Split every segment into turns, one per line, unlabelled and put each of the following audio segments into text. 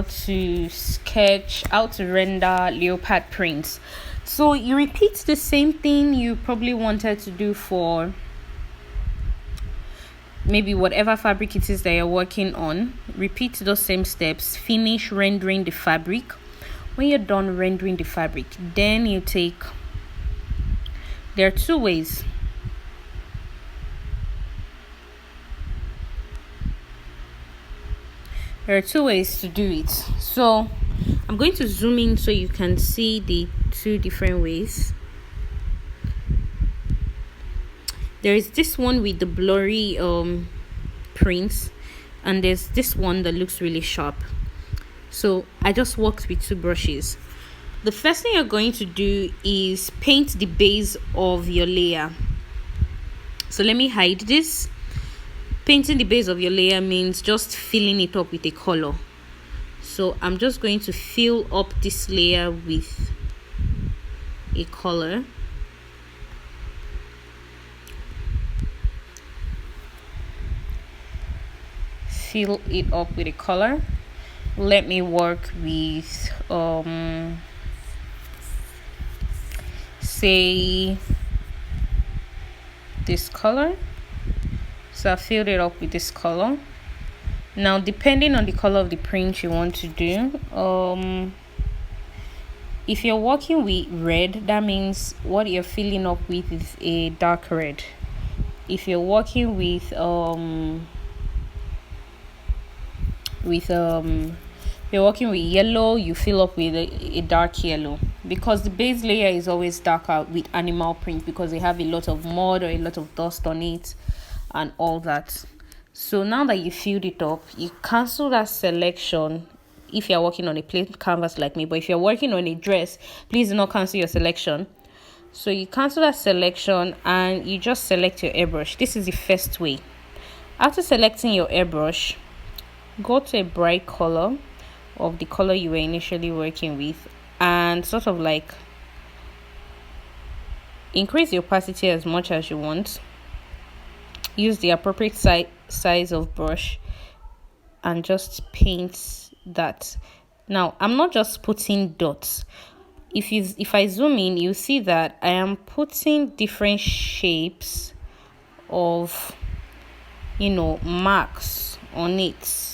To sketch how to render leopard prints. So you repeat the same thing you probably wanted to do for maybe whatever fabric it is that you're working on. Repeat those same steps, finish rendering the fabric. When you're done rendering the fabric, then you take, there are two ways. There are two ways to do it. So I'm going to zoom in so you can see the two different ways. There is this one with the blurry prints, and there's this one that looks really sharp. So I just worked with two brushes. The first thing you're going to do is paint the base of your layer. So let me hide this. Painting the base of your layer means just filling it up with a color. So I'm just going to fill up this layer with a color. Fill it up with a color. Let me work with say this color. So I filled it up with this color. Now, depending on the color of the print you want to do, if you're working with red, that means what you're filling up with is a dark red. If you're working with you're working with yellow, you fill up with a dark yellow, because the base layer is always darker with animal print because they have a lot of mud or a lot of dust on it and all that. So now that you filled it up, you cancel that selection if you're working on a plain canvas like me. But if you're working on a dress, please do not cancel your selection. So you cancel that selection and you just select your airbrush. This is the first way. After selecting your airbrush, go to a bright color of the color you were initially working with and sort of like increase the opacity as much as you want. Use the appropriate size of brush and just paint that. Now, I'm not just putting dots. If I zoom in, you see that I am putting different shapes of, marks on it.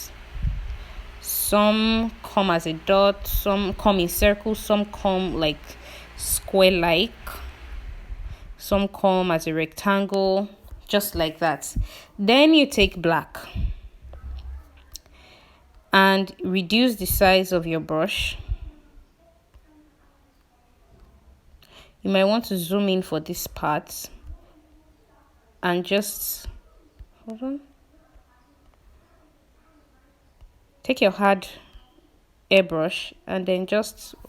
Some come as a dot, some come in circles, some come like square-like, some come as a rectangle, just like that. Then you take black and reduce the size of your brush. You might want to zoom in for this part and just hold on. Take your hard airbrush and then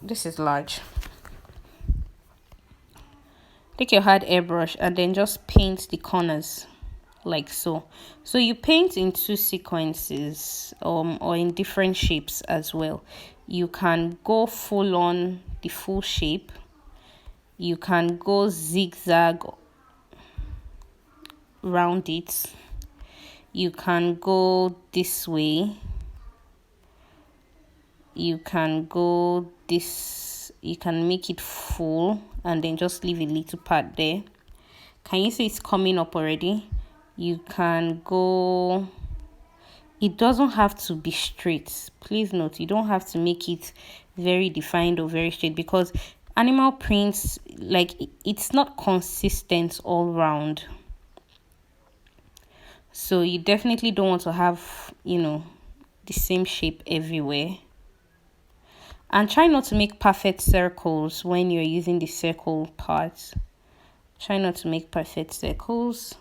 this is large. Take your hard airbrush and then just paint the corners like so. So you paint in two sequences or in different shapes as well. You can go full on the full shape. You can go zigzag round it. You can go this way. You can go this, you can make it full and then just leave a little part there. Can you see it's coming up already? You can go, it doesn't have to be straight. Please note, you don't have to make it very defined or very straight, because animal prints, like, it's not consistent all round. So you definitely don't want to have, the same shape everywhere. And try not to make perfect circles when you're using the circle part. Try not to make perfect circles.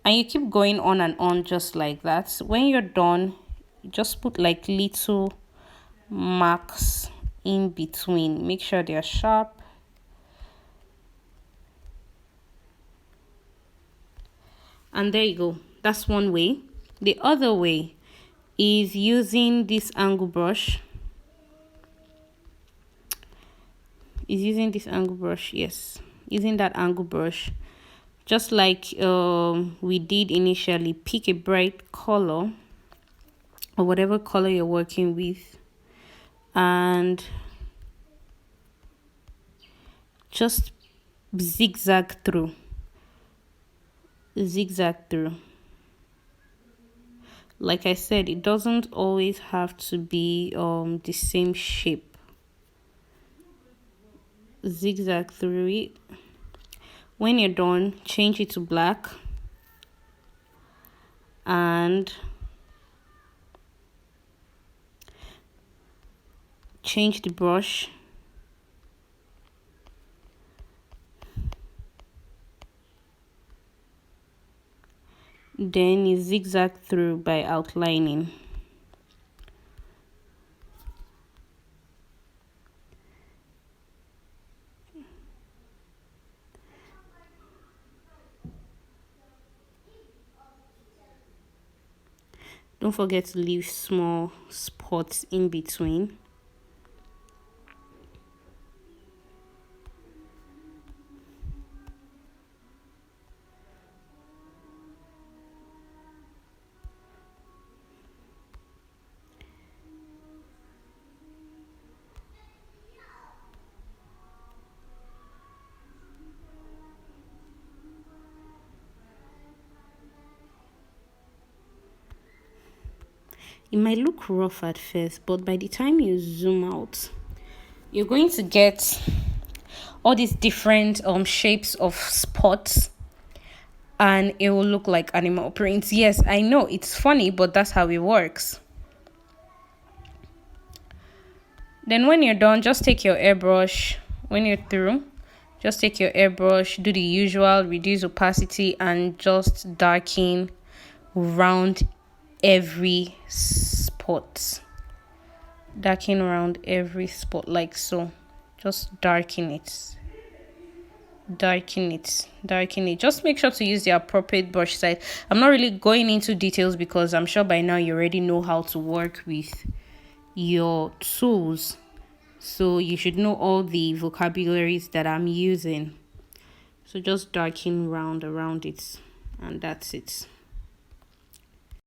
And you keep going on and on just like that. When you're done, you just put like little marks in between. Make sure they're sharp. And there you go. That's one way. The other way is using this angle brush. Using that angle brush, just like we did initially. Pick a bright color or whatever color you're working with and just zigzag through. Like I said, it doesn't always have to be the same shape. Zigzag through it. When you're done, change it to black and change the brush. Then you zigzag through by outlining. Don't forget to leave small spots in between. It might look rough at first, but by the time you zoom out, you're going to get all these different shapes of spots, and it will look like animal prints. Yes, I know it's funny, but that's how it works. Then when you're done, just take your airbrush. When you're through, just take your airbrush, do the usual, reduce opacity, and just darken around every spot. Darken around every spot like so. Just darken it. Just make sure to use the appropriate brush size. I'm not really going into details because I'm sure by now you already know how to work with your tools, so you should know all the vocabularies that I'm using. So just darken round around it, and that's it.